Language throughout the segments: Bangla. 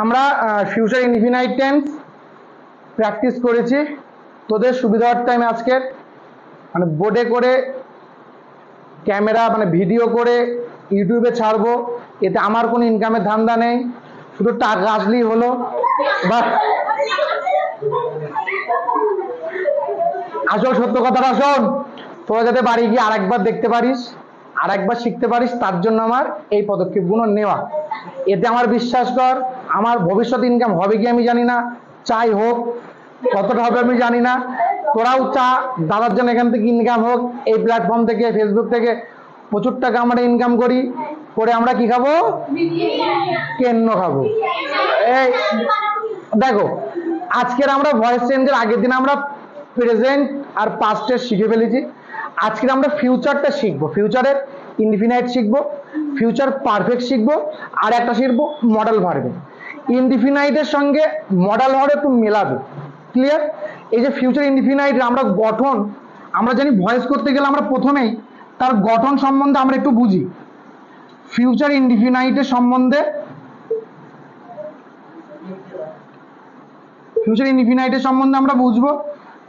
আমরা ফিউচার ইনফিনাইট টেন্স প্র্যাকটিস করেছি তোদের সুবিধার্থে। আমি আজকের মানে বোর্ডে করে ক্যামেরা মানে ভিডিও করে ইউটিউবে ছাড়বো, এতে আমার কোনো ইনকামের ধান্দা নেই, শুধু টাকা আসলেই হলো। বা আসল সত্য কথাটা শোন, তোরা যাতে বাড়ি গিয়ে আরেকবার দেখতে পারিস, আরেকবার শিখতে পারিস, তার জন্য আমার এই পদক্ষেপগুলো নেওয়া। এতে আমার বিশ্বাস কর, আমার ভবিষ্যৎ ইনকাম হবে কি আমি জানি না, চাই হোক, কতটা হবে আমি জানি না, তোরাও চা দাদার জন্য এখান থেকে ইনকাম হোক, এই প্ল্যাটফর্ম থেকে, ফেসবুক থেকে প্রচুর টাকা আমরা ইনকাম করি, করে আমরা কি খাবো, কেন্ন খাবো। এই দেখো, আজকের আমরা ভয়েস চেঞ্জের আগের দিন আমরা প্রেজেন্ট আর পাস্টের শিখে ফেলেছি। আজকে আমরা ফিউচারটা শিখবো, ফিউচারের ইনডিফিনাইট শিখবো, ফিউচার পারফেক্ট শিখবো, আর একটা শিখবো মডেল ভার্বে। ইনডিফিনাইটের সঙ্গে মডেল ভার্ব একটু মেলাবে, ক্লিয়ার? এই যে ফিউচার ইনডিফিনাইট আমরা গঠন, আমরা জানি ভয়েস করতে গেলে আমরা প্রথমেই তার গঠন সম্বন্ধে আমরা একটু বুঝি। ফিউচার ইনডিফিনাইটের সম্বন্ধে, ফিউচার ইনডিফিনাইটের সম্বন্ধে আমরা বুঝবো।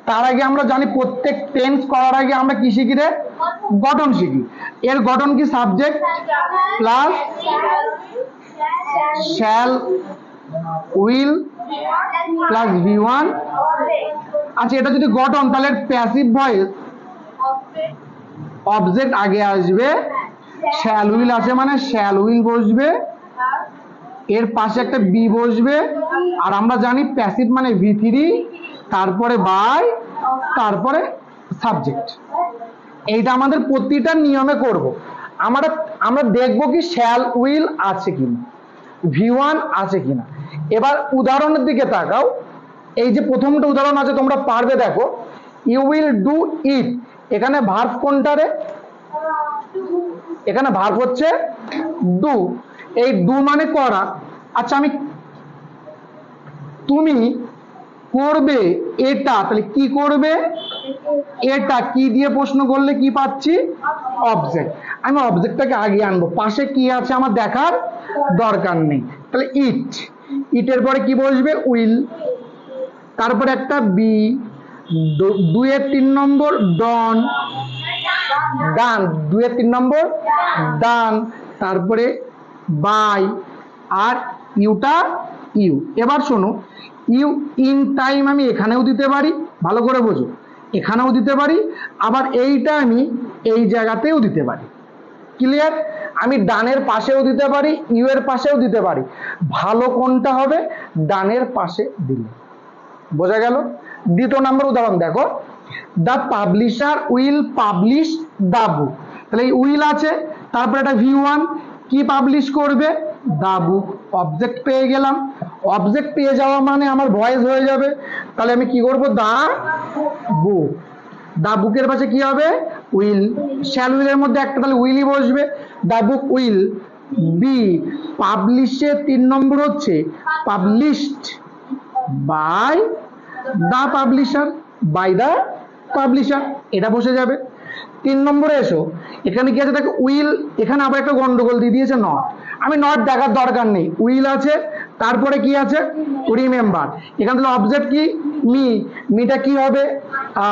তার আগে আমরা জানি প্রত্যেক টেন্স করার আগে আমরা কি শিখি রে, গঠন শিখি। এর গঠন কি, subject plus shall will plus V1। আচ্ছা, এটা যদি গঠন, তাহলে প্যাসিভ ভয়েস অবজেক্ট আগে আসবে, শ্যাল উইল আছে মানে শ্যাল উইল বসবে, এর পাশে একটা বি বসবে, আর আমরা জানি প্যাসিভ মানে V3, তারপরে বাই, তারপরে সাবজেক্ট। এইটা আমাদের প্রতিটা নিয়মে করব। আমরা দেখবো কি শ্যাল উইল আছে কিনা, V1 আছে কিনা। এবার উদাহরণের দিকে তাকাও, এই যে প্রথমটা উদাহরণ আছে তোমরা পারবে, দেখো ইউ উইল ডু ইট, এখানে ভার্ব কোনটা রে, এখানে ভার্ব হচ্ছে ডু। এই ডু মানে করা। আচ্ছা, তুমি করবে এটা, তাহলে কি করবে, এটা কি দিয়ে প্রশ্ন করলে কি পাচ্ছি, অবজেক্ট। আমি অবজেক্টটাকে আগে আনবো, পাশে কি আছে আমার দেখার দরকার নেই। তাহলে ইট, ইটের পরে কি বসবে, উইল, তারপরে একটা বি, 2 এর 3 নম্বর ডন, ডান, 2 এর 3 নম্বর ডান, তারপরে বাই, আর ইউটা ইউ। এবার শোনো, ইউ ইন টাইম আমি এখানেও দিতে পারি, ভালো করে বোঝো, এখানেও দিতে পারি, আবার এইটা আমি এই জায়গাতেও দিতে পারি, ক্লিয়ার? আমি ডানের পাশেও দিতে পারি, ইউ এর পাশেও দিতে পারি। ভালো কোনটা হবে, ডানের পাশে দিলে। বোঝা গেল? দ্বিতীয় নম্বর উদাহরণ দেখো, the publisher will publish the book. তাহলে এই উইল আছে, তারপরে একটা V1, কি পাবলিশ করবে, দ্য বুক। অবজেক্ট পেয়ে গেলাম, অবজেক্ট পেয়ে যাওয়া মানে আমার ভয়েস হয়ে যাবে। তাহলে আমি কি করব, দ্য বুক, দ্য বুকের পাশে কি হবে, উইল, শ্যাল উইলের মধ্যে একটা তাহলে উইলই বসবে, দ্য বুক উইল বি পাবলিশের 3 নম্বর হচ্ছে published by the publisher, by the publisher, এটা বসে যাবে। 3 নম্বরে এসো, এখানে কি আছে দেখো, উইল, এখানে আবার একটা গন্ডগোল দিয়ে দিয়েছে নট, আমি নট দেখার দরকার নেই, উইল আছে, তারপরে কি আছে, রিমেম্বার। এখানে তাহলে অবজেক্ট কি, মি, মিটা কি হবে,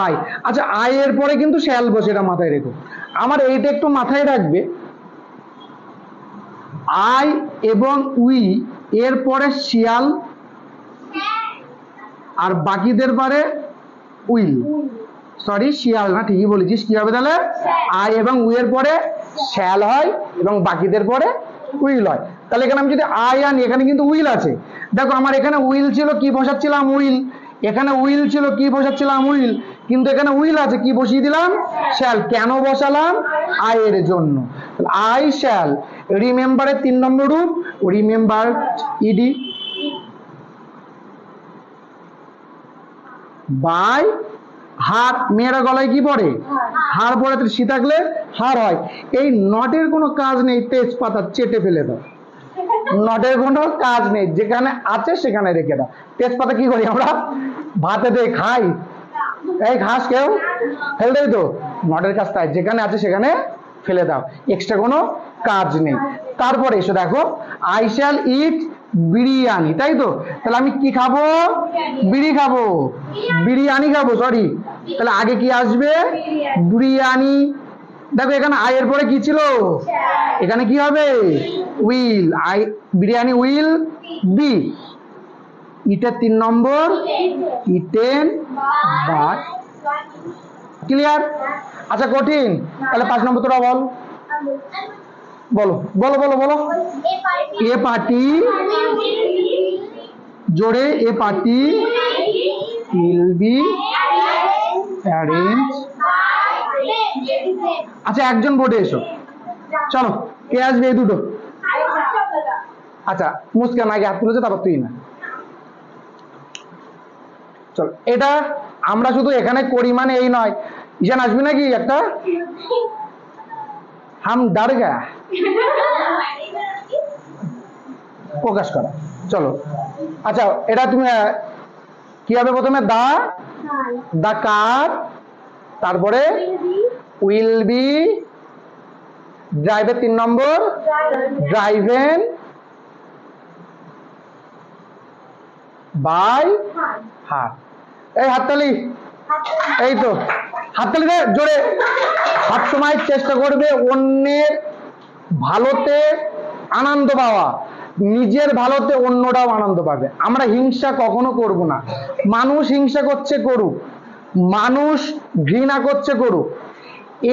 আই। আচ্ছা, আই এর পরে কিন্তু শ্যাল বসে, এটা মাথায় রেখো। আমার এইটা একটু মাথায় রাখবে, আই এবং উই এর পরে শিয়াল, আর বাকিদের পরে উইল, সরি শিয়াল না, ঠিকই বলেছিস, কি হবে তাহলে, আই এবং উই এর পরে শ্যাল হয় এবং বাকিদের পরে উইল হয়। তাহলে এখানে আমি যদি আই আনি, এখানে কিন্তু উইল আছে, দেখো আমার এখানে উইল ছিল, কি বসাচ্ছিলাম, উইল, এখানে উইল ছিল, কি বসাচ্ছিলাম, উইল, কিন্তু এখানে উইল আছে, কি বসিয়ে দিলাম, শ্যাল। কেন বসালাম, আই এর জন্য। আই শ্যাল, রিমেম্বারের 3 নম্বর রূপ রিমেম্বার, ইডি, বাই হার, মেয়েরা গলায় কি পড়ে, হার পড়ে, সি থাকলে হার হয়। এই নটের কোনো কাজ নেই, তেজপাতা চেটে ফেলে দাও, নটের কোনো কাজ নেই, যেখানে আছে সেখানে রেখে দাও। তেজপাতা কি করি আমরা, ভাতে দিয়ে খাই, এই ঘাস কেউ ফেলে দেয় তো, নটের কাজ তাই, যেখানে আছে সেখানে ফেলে দাও, এক্সট্রা কোনো কাজ নেই। তারপরে এসো দেখো, আই শ্যাল ইট বিরিয়ানি, তাই তো? তাহলে আমি কি খাবো? বিড়ি খাবো, বিরিয়ানি খাবো, সরি। তাহলে আগে কি আসবে? বিরিয়ানি। দেখো এখানে আই এর পরে কি ছিল? এখানে কি হবে? Will. I biryani will be. ইটের 3 নম্বর, ইটেন বাই। ক্লিয়ার? আচ্ছা কঠিন, তাহলে 5 নম্বর তোরা বল, বলো বলো বলো বলো। এ পার্টি, জোরে, এ পার্টি উইল বি অ্যারেঞ্জ। আচ্ছা একজন বোর্ডে এসো, চলো কে আসবে এই দুটো? আচ্ছা মুস্কান আগে হাত তুলেছে, তারপর তুই না। চল, এটা আমরা শুধু এখানে করি মানে এই নয়। ঈশান আসবি নাকি একটা? হাম ডর গয়া, প্রকাশ করা। চলো আচ্ছা, এটা তুমি কি হবে প্রথমে? দা কার, তারপরে উইল বি, ড্রাইভের 3 নম্বর, ড্রাইভেন বাই হার। এই হাততালি, এই তো হাততালি দে জোরে। সবসময় চেষ্টা করবে অন্যের ভালোতে আনন্দ পাওয়া, নিজের ভালোতে অন্যরাও আনন্দ পাবে। আমরা হিংসা কখনো করব না। মানুষ হিংসা করছে করুক, মানুষ ঘৃণা করছে করুক,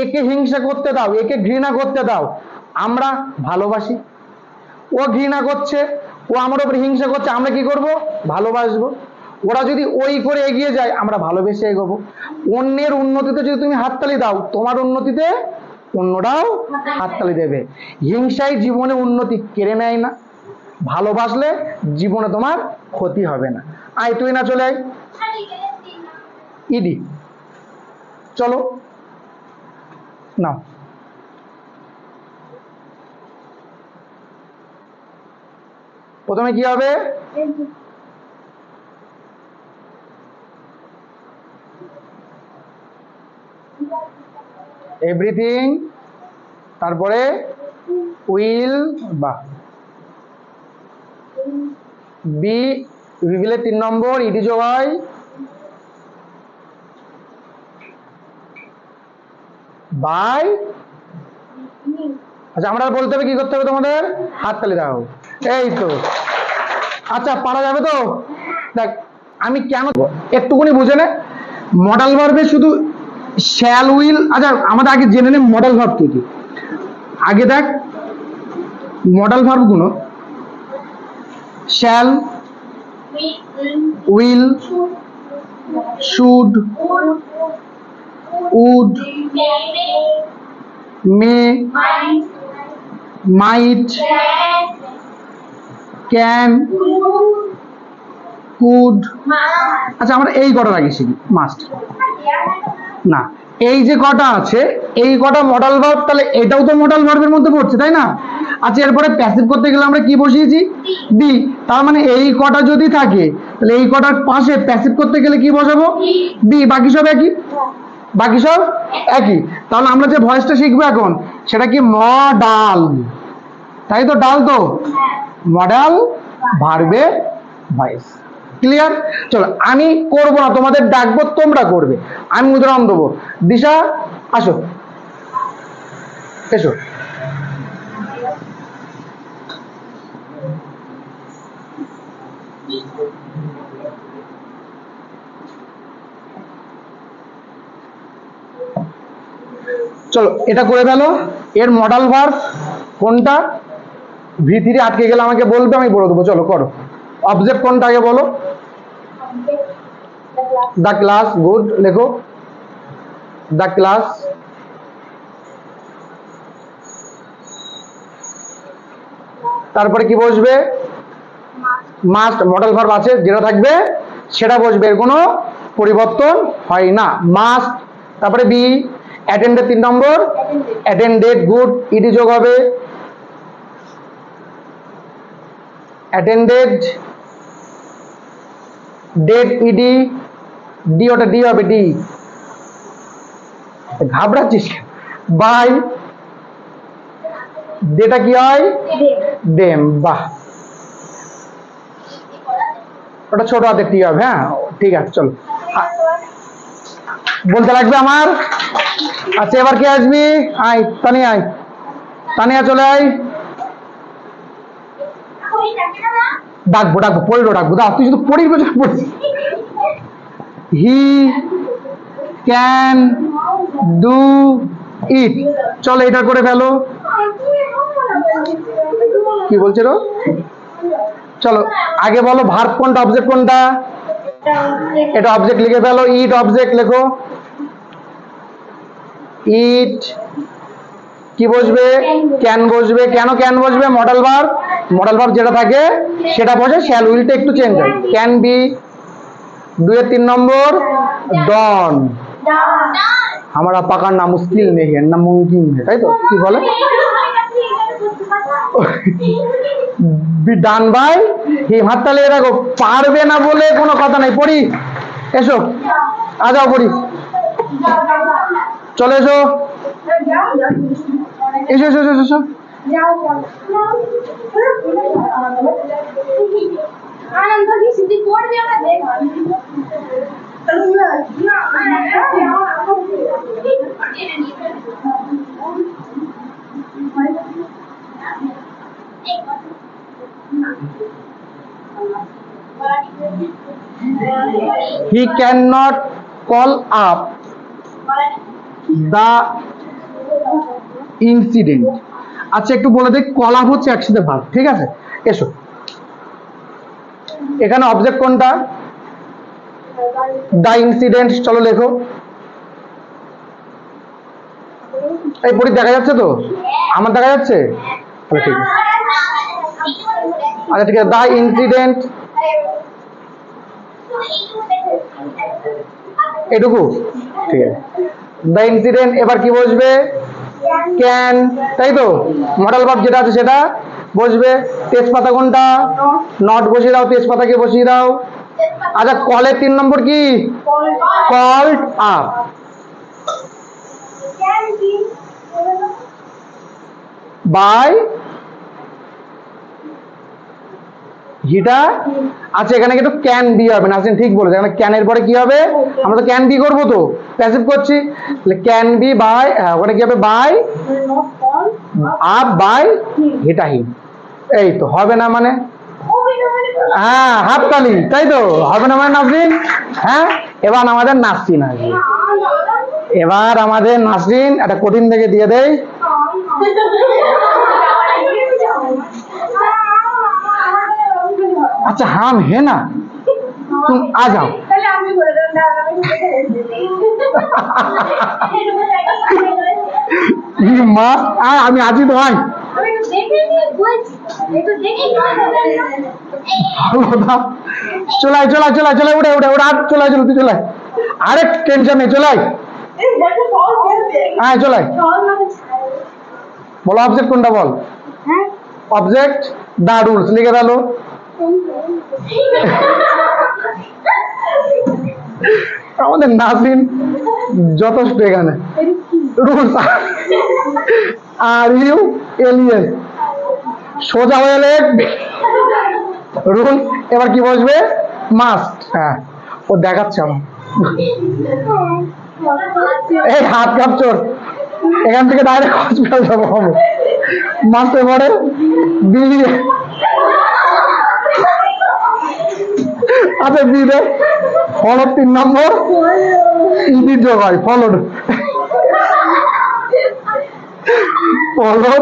একে হিংসা করতে দাও, একে ঘৃণা করতে দাও। আমরা ভালোবাসি, ও ঘৃণা করছে, ও আমার উপরে হিংসা করছে, আমরা কি করব? ভালোবাসবো। ওরা যদি ওই করে এগিয়ে যায়, আমরা ভালোবেসে এগোবো। অন্যের উন্নতিতে যদি তুমি হাততালি দাও, তোমার উন্নতিতে অন্যরাও হাততালি দেবে। হিংসাই জীবনে উন্নতি কেড়ে নেয় না, ভালোবাসলে জীবনে তোমার ক্ষতি হবে না। আয় তুই না, চলে আয়। ইডি, চলো নাও। প্রথমে কি হবে? এভরিথিং, তারপরে উইল বা বি, উইলের 3 নম্বর, ইডি যোগ হয় বাই। আচ্ছা আমরা বলতে হবে, কি করতে হবে তোমাদের? হাততালি দাও, এই তো। আচ্ছা পারা যাবে তো? দেখ আমি কেন একটুকুনি বুঝে নে। মডাল ভার্বে শুধু শ্যাল উইল। আচ্ছা আমাদের আগে জেনে নে মডাল ভার্ব কি কি। আগে দেখ মডাল ভার্ব গুলো, shall, will, should, would, may, might, can, could. আচ্ছা আমরা এই কটা আগে শিখি, মাস্ট না। এই যে কটা আছে, এই কটা মডাল ভার্ব, তাহলে এটাও তো মডাল ভার্বের মধ্যে পড়ছে, তাই না? আচ্ছা এরপরে প্যাসিভ করতে গেলে আমরা কি বসিয়েছি? বি। তার মানে এই কটা যদি থাকে, তাহলে এই কটার পাশে প্যাসিভ করতে গেলে কি বসাবো? বি। বাকি সব একই, বাকি সব একই। তাহলে আমরা যে ভয়েসটা শিখবো এখন, সেটা কি? মডাল, তাই তো? ডাল তো মডাল ভার্বের ভয়েস। ক্লিয়ার? চলো আমি করবো না, তোমাদের ডাকবো, তোমরা করবে। আমি উদাহরণ দেবো। দিশা আসো, এসো। চলো এটা করে ফেলো। এর মডাল ভার্ব কোনটা? V3 আটকে গেলে আমাকে বলবে, আমি বলে দেবো। চলো করো। অবজেক্ট কোনটা আগে বলো? দ্য ক্লাস, গুড, লেখো দ্য ক্লাস। তারপরে কি বসবে? মাস্ট। মডেল ভার্ব আছে, যেটা থাকবে সেটা বসবে, এর কোনো পরিবর্তন হয় না, মাস্ট। তারপরে বি, অ্যাটেন্ডের 3 নম্বর, অ্যাটেন্ডেড, গুড, ইডি যোগ হবে, অ্যাটেন্ডেড, ডেড, ইডি, ডি, ওটা ডি হবে, ডি। ঘাবড়াচ্ছিস? বাই, দেটা কি হয়? দেম। বাহ, ওটা ছোট হাতের টি হবে। হ্যাঁ ঠিক আছে, চলো বলতে লাগবে আমার। আচ্ছা এবার কে আসবি? আয় তানিয়া, আয় তানিয়া, চলে আয়। ডাকবো ডাকবো, পড়িরও ডাকবো। দা তুই শুধু পড়ির বলছিস, পড়িস। He can do it. চলো এটা করে ফেলো। কি বলছে রো? চলো আগে বলো ভার্ব কোনটা, অবজেক্ট কোনটা? এটা অবজেক্ট, লিখে ফেলো। ইট অবজেক্ট লেখো। ইট কি বসবে? ক্যান বসবে। কেন ক্যান বসবে? Modal verb. মডেল ভার্ব যেটা থাকে সেটা বসে, শ্যাল উইলটা একটু চেঞ্জ হয়। Can be. 2-3 নম্বর ডন। हमारा पकड़ना मुश्किल नहीं है, ना मुमकिन है, তাই তো? কি বলে? Be done by him. হাতটা লেগে রাখো। পারবে না বলে কোনো কথা নাই। পড়ি, এসো, আ যাও পড়ি, চলে এসো, এসো এসো এসো এসো। He cannot call up the incident। আচ্ছা একটু বলে দেখ, কল আপ হচ্ছে একসাথে ভার্ব, ঠিক আছে? এসো, এখানে অবজেক্ট কোনটা? The incident. চলো লেখো। এই পড়ি দেখা যাচ্ছে তো? আমার দেখা যাচ্ছে? তাহলে ঠিক আছে। আচ্ছা ঠিক আছে, দ্য ইনসিডেন্ট এটুকু, ঠিক আছে। The incident. এবার কি বসবে? ক্যান, তাই তো? মডেল ভার্ব যেটা আছে সেটা বসবে। তেজপাতা কোনটা? নট বসিয়ে দাও, তেজপাতাকে বসিয়ে দাও। আচ্ছা কলের 3 নম্বর কি? Called up. বাই হিটা। আচ্ছা এখানে কিন্তু ক্যান বি হবে না, ঠিক বলেছে। এখানে ক্যানের পরে কি হবে? আমরা তো ক্যান বি করবো, তো প্যাসিভ করছি। ক্যান বি বাই, ওখানে কি হবে? বাই আপ বাই হিটা হিম। এই তো হবে না মানে? হ্যাঁ হাততালি, তাই তো? হবে না মানে নাসরিন? হ্যাঁ এবার আমাদের নাসরিন আসবে। এবার আমাদের নাসরিন একটা কঠিন থেকে দিয়ে দেয়। अच्छा हम है ना, तुम आ जाओ। माँ আমি আছি তো, ভাই চলাই চলাই চলাই চলাই, উড়ে উড়ে উড়ে, চলাই চলো, তুই চলাই, আরে টেনশন নেই, চলাই। হ্যাঁ চলাই। বলো অবজেক্ট কোনটা বল? অবজেক্ট দা রুলস, লিখে ফেলো। আমাদের নাসরিন যথেষ্ট এখানে। রুলস আর ইউ এলিয়েন, সোজা হয়ে লিখবে রুল। এবার কি বসবে? মাস্ট। হ্যাঁ ও দেখাচ্ছে আমার, এই হাত কাপচোর, এখান থেকে ডাইরেক্ট হসপিটাল যাবো হবে। মাস্ট এবারে বিলি। আচ্ছা বিলে ফলো 3 নম্বর ইডি যোগ হয়, ফলোড। ফলো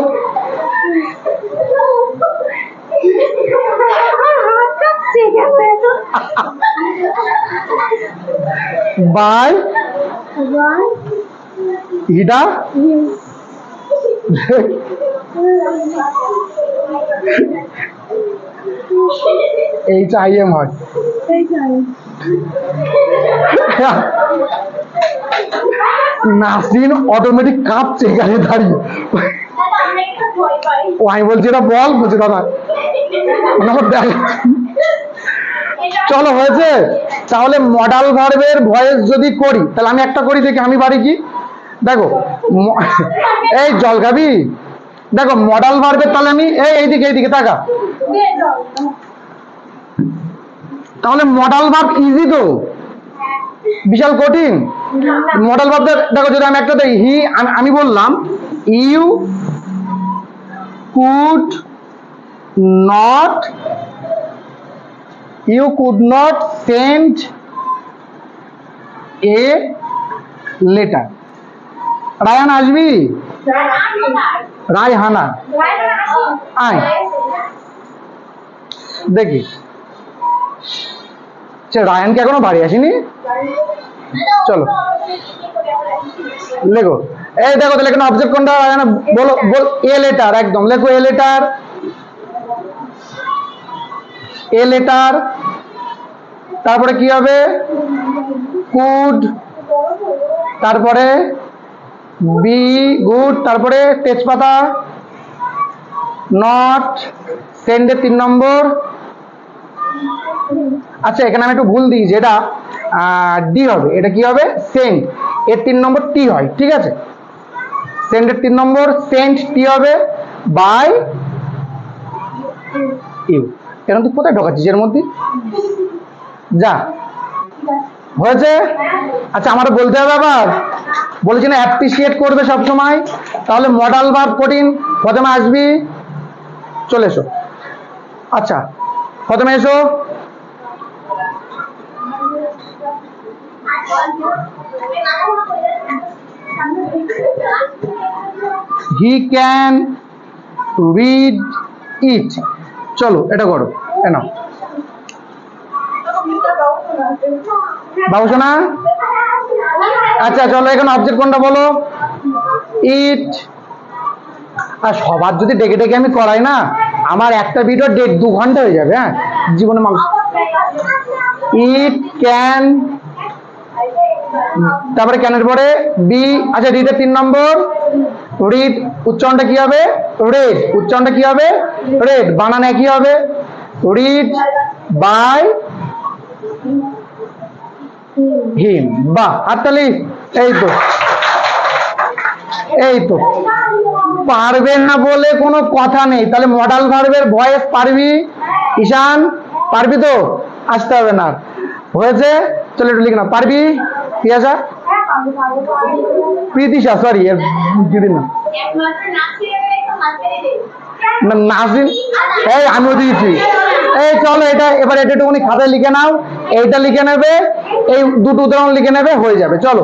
বাই হিডা HIM হয়। নাসরিন অটোমেটিক কাঁপছে এখানে দাঁড়িয়ে। ও আমি বলছি এটা বল, বলছি দাদা চলো হয়েছে। তাহলে মডাল ভার্বের ভয়েস যদি করি, তাহলে আমি একটা করি দেখি আমি পারি কি। দেখো এই জল খাবি, দেখো মডাল ভার্বের তাহলে আমি এইদিকে এইদিকে তাকা, তাহলে মডাল ভার্ব ইজি তো, বিশাল কঠিন মডাল ভার্ব। দেখো যদি আমি একটা দেখি, হি, আমি বললাম you could not, you could not send a letter. Rayan আসবি, রায়হানা আয় দেখি, রায়ান কি এখনো বাড়ি আসেনি? চলো লেখো, এই দেখো তাহলে এখানে অবজেক্ট কোনটা? রায়ানা বলো, বল এ লেটার, একদম লেখো এ লেটার, এ লেটার। তারপরে কি হবে? কুড, তারপরে বি গুড, তারপরে তেজপাতা, নট, সেন্ডের 3 নম্বর। আচ্ছা এখানে আমি একটু ভুল দিয়েছি, এটা ডি হবে, এটা কি হবে? সেন্ড, এর 3 নম্বর টি হয়, ঠিক আছে? সেন্ডের 3 নম্বর সেন্ড টি হবে, বাই ইউ। এখন তুই কোথায় ঢোকাচ্ছিস এর মধ্যে? যা, হয়েছে? আচ্ছা আমার বলতে হবে আবার, বলেছি না অ্যাপ্রিসিয়েট করবে সব সময়, তাহলে মডাল ভার্ব কঠিন, প্রথমে আসবি, চলে এসো। আচ্ছা প্রথমে এসো, হি ক্যান রিড ইট। চলো এটা করো, কেন বাবু শোনা? আচ্ছা চলো এখানে অবজেক্ট কোনটা বলো? ইট। আর সবার যদি ডেকে ডেকে আমি করাই না, আমার একটা ভিডিও 1.5-2 ঘন্টা হয়ে যাবে। হ্যাঁ জীবনে মানুষ। ইট ক্যান, তারপরে ক্যানের পরে বি। আচ্ছা রিডের 3 নম্বর, রিড উচ্চারণটা কি হবে? রেড, উচ্চারণটা কি হবে? রেড, বানান একই হবে, রিড বাই হিম। বাহ, হাততালি। এই তো, এই তো, পারবে না বলে কোনো কথা নেই। তাহলে মডাল ভার্বের ভয়েস পারবি? ঈশান পারবি তো? আসতে হবে না, হয়েছে? চলো একটু লিখ না, পারবি? পিয়াসা, প্রীতিশা, সরি দিদি না, নাসরিন, এই আমিও দিয়েছি। এই চলো এটা এবার এটা একটুখানি খাতায় লিখে নাও, এইটা লিখে নেবে, এই দুটো উদাহরণ লিখে নেবে, হয়ে যাবে। চলো।